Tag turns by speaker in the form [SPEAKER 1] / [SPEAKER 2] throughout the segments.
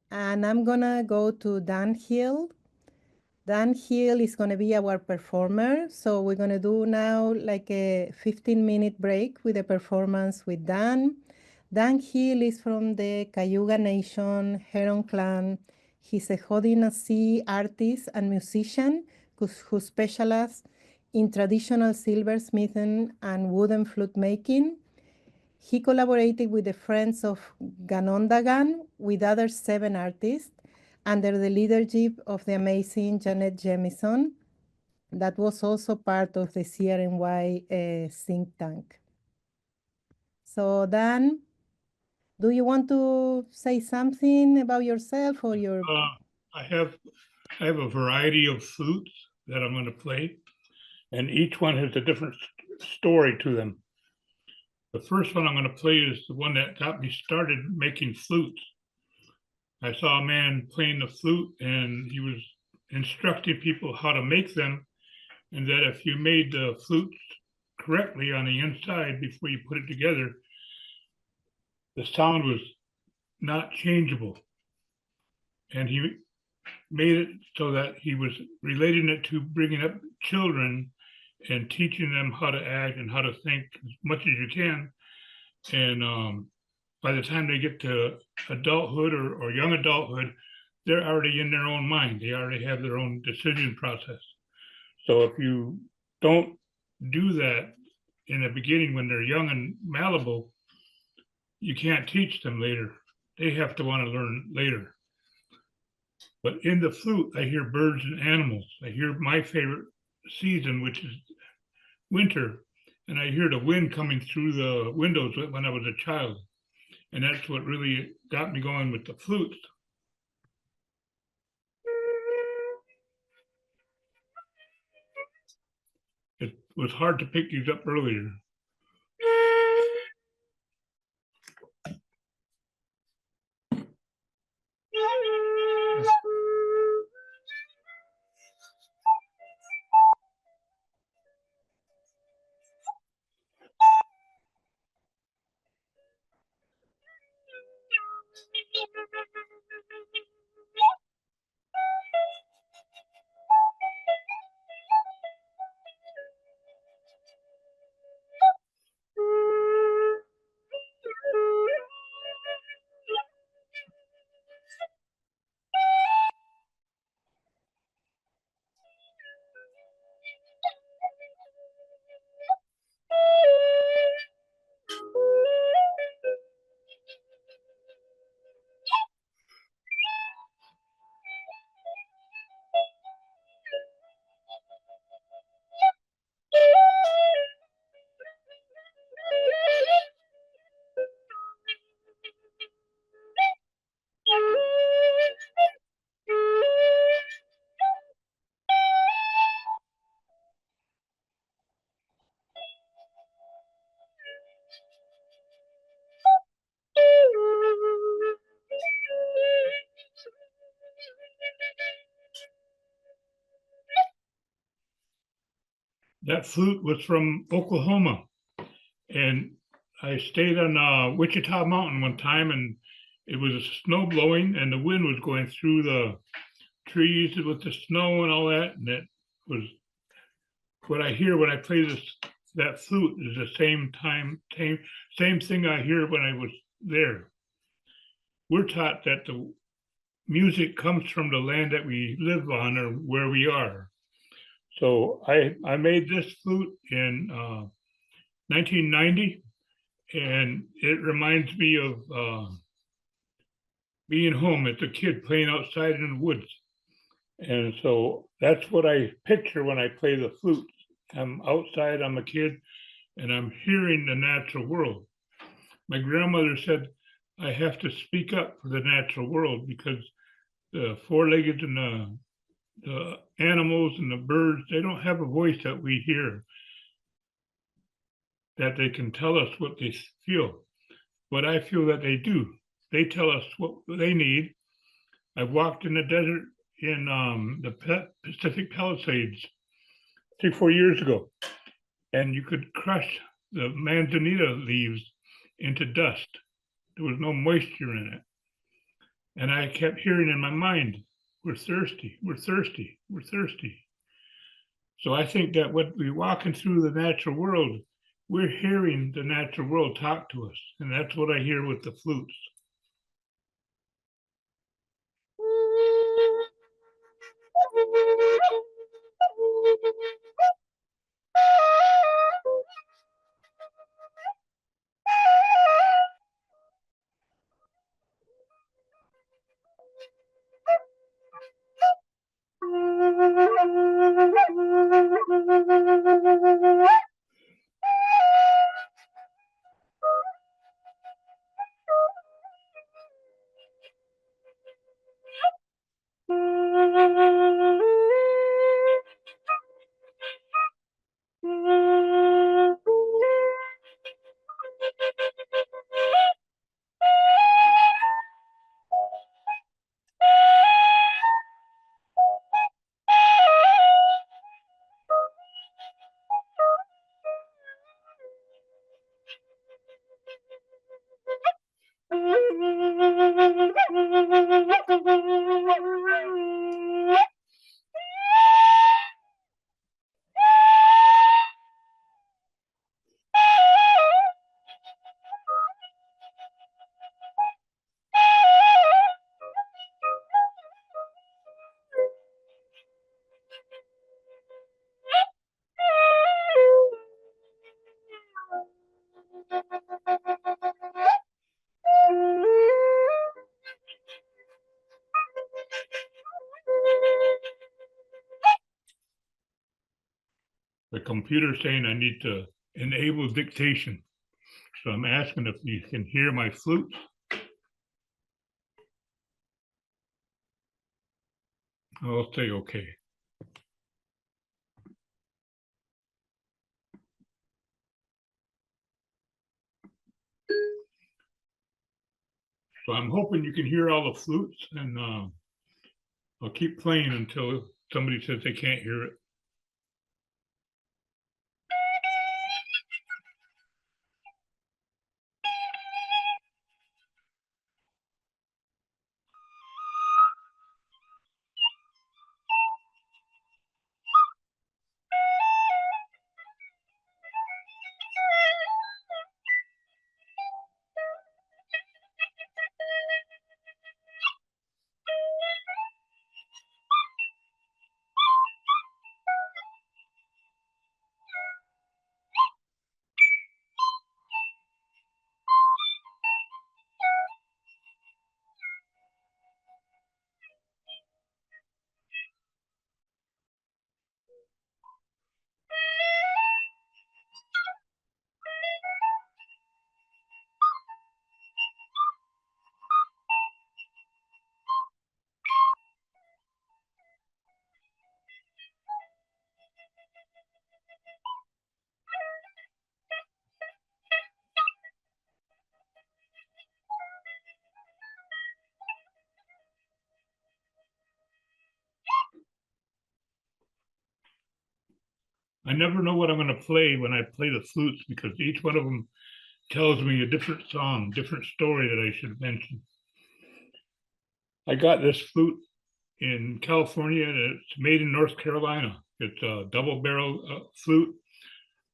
[SPEAKER 1] And I'm gonna go to Dan Hill. Dan Hill is gonna be our performer. So we're gonna do now like a 15-minute break with a performance with Dan. Dan Hill is from the Cayuga Nation, Heron Clan. He's a Haudenosaunee artist and musician who specializes in traditional silversmithing and wooden flute making. He collaborated with the Friends of Ganondagan with other 7 artists under the leadership of the amazing Janet Jemison, that was also part of the CRNY think tank. So Dan, do you want to say something about yourself or your?
[SPEAKER 2] I have a variety of flutes that I'm going to play, and each one has a different story to them. The first one I'm going to play is the one that got me started making flutes. I saw a man playing the flute, and he was instructing people how to make them, and that if you made the flutes correctly on the inside before you put it together, the sound was not changeable. And he made it so that he was relating it to bringing up children and teaching them how to act and how to think as much as you can. And by the time they get to adulthood or young adulthood, they're already in their own mind. They already have their own decision process. So if you don't do that in the beginning when they're young and malleable, you can't teach them later. They have to want to learn later. But in the flute, I hear birds and animals. I hear my favorite season, which is winter. And I hear the wind coming through the windows when I was a child. And that's what really got me going with the flutes. It was hard to pick these up earlier. That flute was from Oklahoma. And I stayed on Wichita Mountain one time, and it was snow blowing, and the wind was going through the trees with the snow and all that. And that was what I hear when I play that flute is the same thing I hear when I was there. We're taught that the music comes from the land that we live on or where we are. So I made this flute in 1990, and it reminds me of being home as a kid playing outside in the woods. And so that's what I picture when I play the flute. I'm outside, I'm a kid, and I'm hearing the natural world. My grandmother said I have to speak up for the natural world because the four-legged and the animals and the birds, they don't have a voice that we hear, that they can tell us what they feel. But I feel that they do. They tell us what they need. I've walked in the desert in the Pacific Palisades 3-4 years ago, and you could crush the manzanita leaves into dust. There was no moisture in it. And I kept hearing in my mind, we're thirsty, we're thirsty, we're thirsty. So I think that when we're walking through the natural world, we're hearing the natural world talk to us. And that's what I hear with the flutes. The computer's saying I need to enable dictation. So I'm asking if you can hear my flute. I'll say okay. So I'm hoping you can hear all the flutes, and I'll keep playing until somebody says they can't hear it. I never know what I'm going to play when I play the flutes, because each one of them tells me a different song, different story that I should mention. I got this flute in California, and it's made in North Carolina. It's a double barrel flute.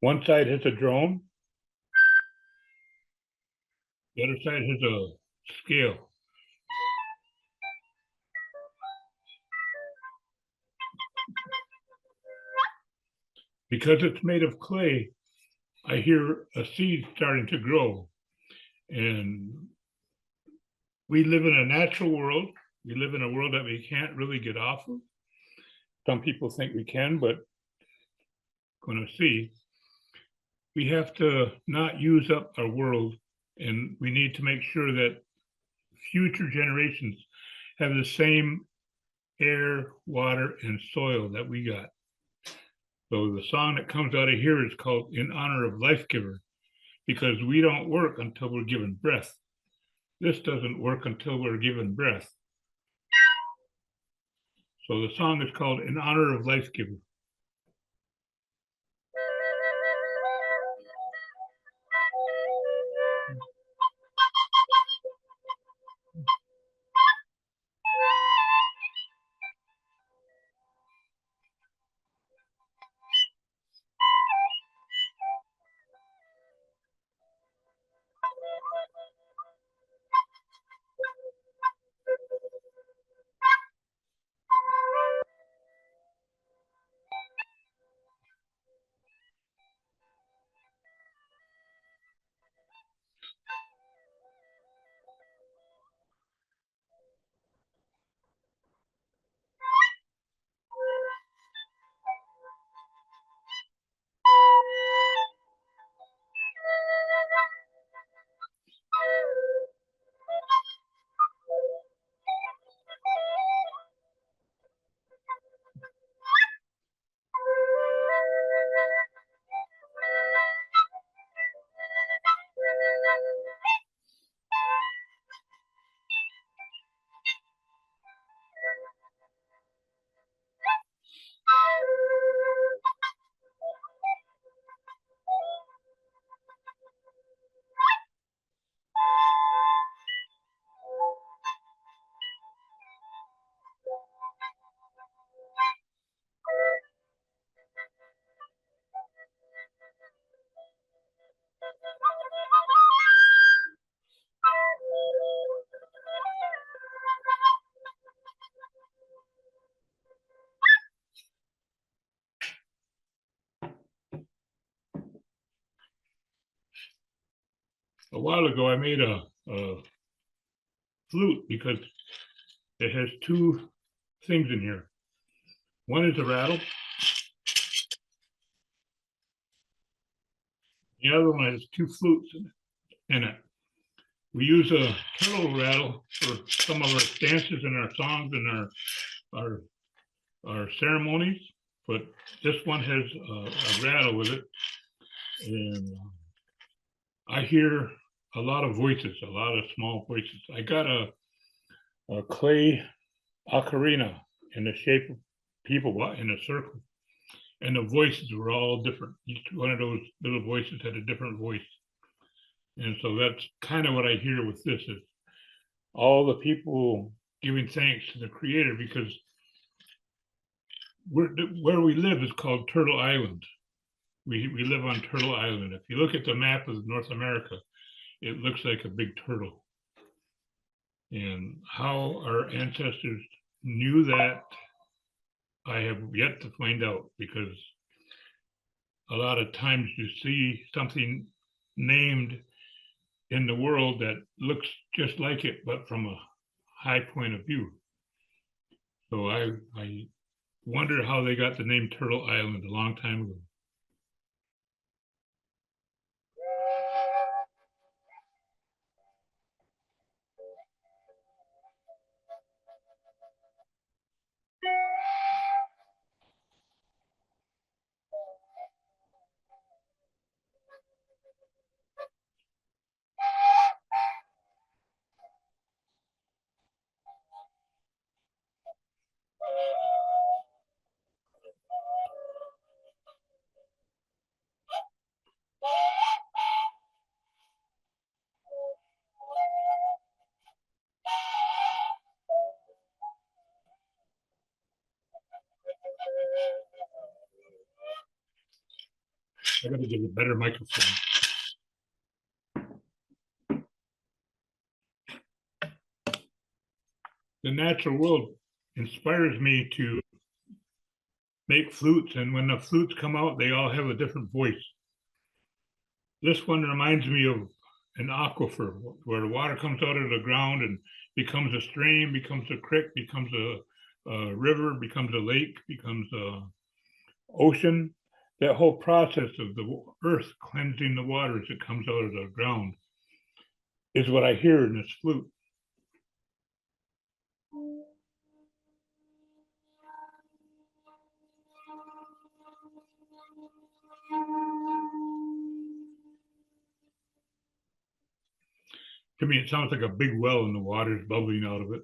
[SPEAKER 2] One side has a drone. The other side has a scale. Because it's made of clay, I hear a seed starting to grow. And we live in a natural world. We live in a world that we can't really get off of. Some people think we can, but going to see. We have to not use up our world, and we need to make sure that future generations have the same air, water, and soil that we got. So the song that comes out of here is called In Honor of Life Giver, because we don't work until we're given breath. This doesn't work until we're given breath. So the song is called In Honor of Life Giver. a while ago I made a flute because it has two things in here. One is a rattle. The other one has two flutes in it. We use a turtle rattle for some of our dances and our songs and our ceremonies, but this one has a rattle with it. And I hear a lot of voices, a lot of small voices. I got a clay ocarina in the shape of people in a circle, and the voices were all different. Each one of those little voices had a different voice. And so that's kind of what I hear with this is all the people giving thanks to the creator, because where we live is called Turtle Island. We live on Turtle Island. If you look at the map of North America, it looks like a big turtle. And how our ancestors knew that, I have yet to find out, because a lot of times you see something named in the world that looks just like it, but from a high point of view. So I wonder how they got the name Turtle Island a long time ago. I gotta get a better microphone. The natural world inspires me to make flutes, and when the flutes come out, they all have a different voice. This one reminds me of an aquifer, where the water comes out of the ground and becomes a stream, becomes a creek, becomes a river, becomes a lake, becomes a ocean. That whole process of the earth cleansing the water as it comes out of the ground is what I hear in this flute. To me, it sounds like a big well and the water is bubbling out of it.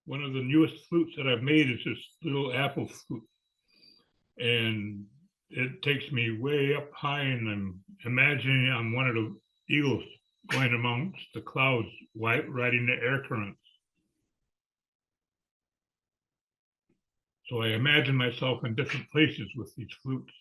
[SPEAKER 2] One of the newest flutes that I've made is this little apple flute. And it takes me way up high, and I'm imagining I'm one of the eagles going amongst the clouds, riding the air currents. So I imagine myself in different places with these flutes.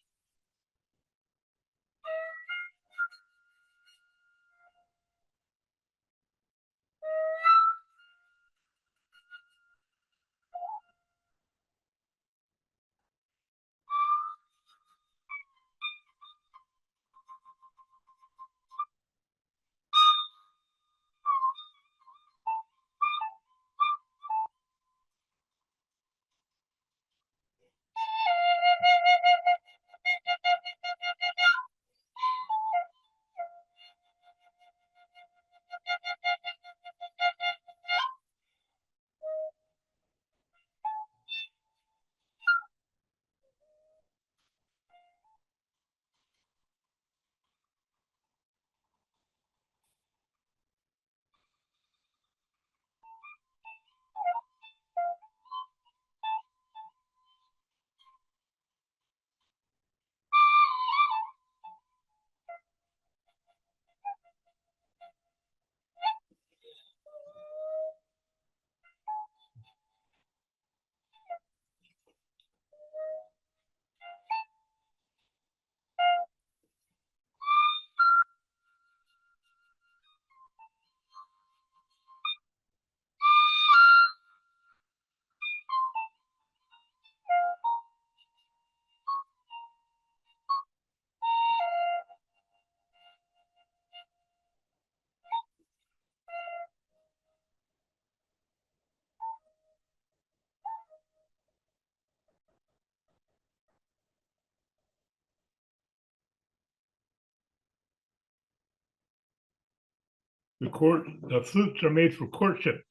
[SPEAKER 2] The flutes are made for courtship,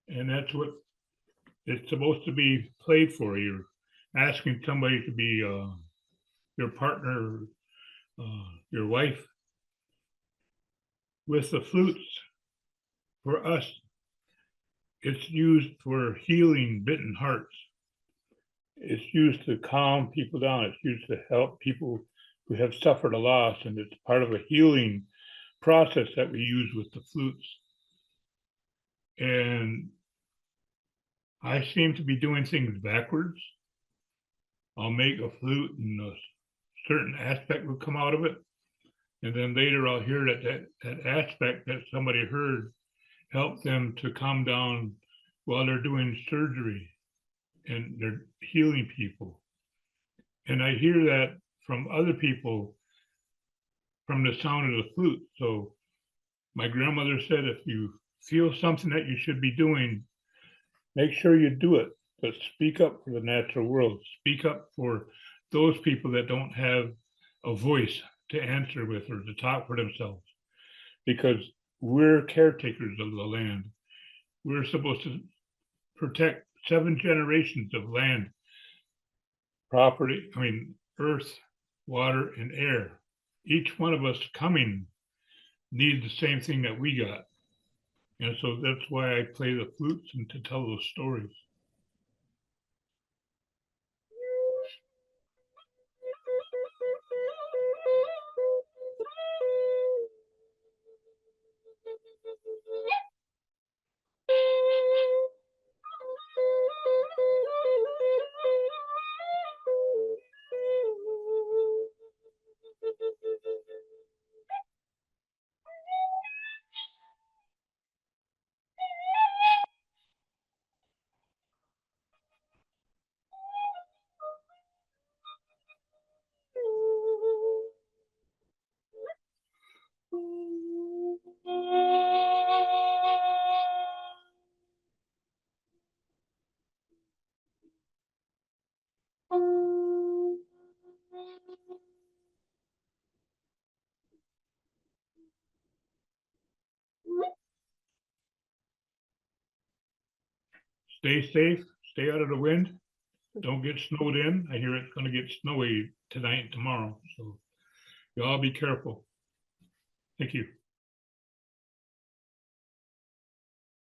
[SPEAKER 2] and that's what it's supposed to be played for. You're asking somebody to be your partner, your wife. With the flutes, for us, it's used for healing bitten hearts. It's used to calm people down. It's used to help people who have suffered a loss, and it's part of a healing process that we use with the flutes. And I seem to be doing things backwards. I'll make a flute and a certain aspect will come out of it. And then later I'll hear that aspect that somebody heard help them to calm down while they're doing surgery and they're healing people. And I hear that from other people from the sound of the flute. So my grandmother said, if you feel something that you should be doing, make sure you do it, but speak up for the natural world. Speak up for those people that don't have a voice to answer with or to talk for themselves, because we're caretakers of the land. We're supposed to protect 7 generations of land, property, earth, water, and air. Each one of us coming needs the same thing that we got. And so that's why I play the flutes and to tell those stories. Stay safe, stay out of the wind. Don't get snowed in. I hear it's going to get snowy tonight and tomorrow. So y'all be careful. Thank you.